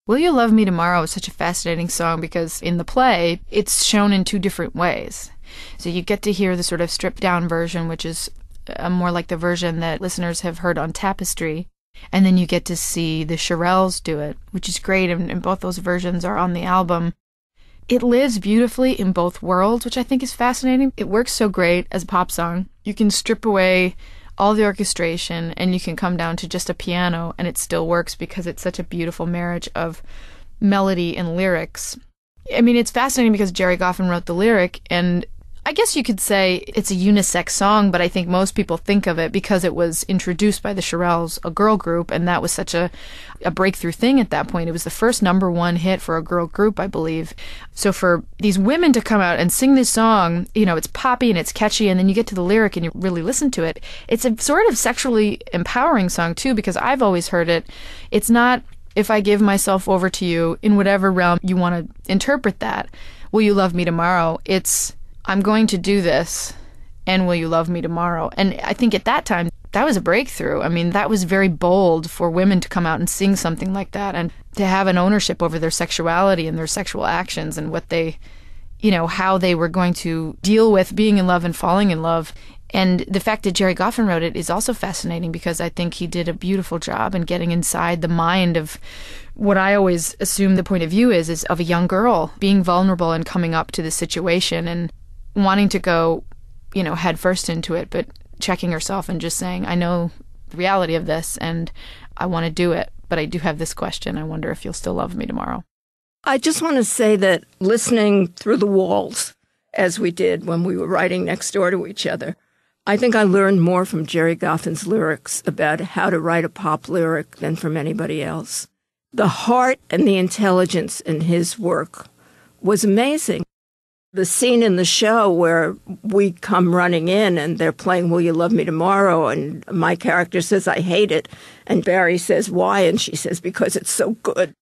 Will You Love Me Tomorrow is such a fascinating song because in the play, it's shown in two different ways. So you get to hear the sort of stripped-down version, which is more like the version that listeners have heard on Tapestry. And then you get to see the Shirelles do it, which is great, and both those versions are on the album. It lives beautifully in both worlds, which I think is fascinating. It works so great as a pop song. You can strip away all the orchestration, and you can come down to just a piano, and it still works because it's such a beautiful marriage of melody and lyrics. I mean, it's fascinating because Gerry Goffin wrote the lyric, and I guess you could say it's a unisex song, but I think most people think of it because it was introduced by the Shirelles, a girl group, and that was such a breakthrough thing at that point. It was the first #1 hit for a girl group, I believe. So for these women to come out and sing this song, you know, it's poppy and it's catchy, and then you get to the lyric and you really listen to it. It's a sort of sexually empowering song, too, because I've always heard it. It's not, if I give myself over to you in whatever realm you want to interpret that. Will you love me tomorrow? It's, I'm going to do this, and will you love me tomorrow? And I think at that time, that was a breakthrough. I mean, that was very bold for women to come out and sing something like that and to have an ownership over their sexuality and their sexual actions and what they, you know, how they were going to deal with being in love and falling in love. And the fact that Gerry Goffin wrote it is also fascinating because I think he did a beautiful job in getting inside the mind of what I always assume the point of view is of a young girl being vulnerable and coming up to the situation and wanting to go, you know, head first into it, but checking herself and just saying, I know the reality of this and I want to do it, but I do have this question. I wonder if you'll still love me tomorrow. I just want to say that listening through the walls, as we did when we were writing next door to each other, I think I learned more from Gerry Goffin's lyrics about how to write a pop lyric than from anybody else. The heart and the intelligence in his work was amazing. The scene in the show where we come running in and they're playing Will You Love Me Tomorrow, and my character says, I hate it. And Barry says, why? And she says, because it's so good.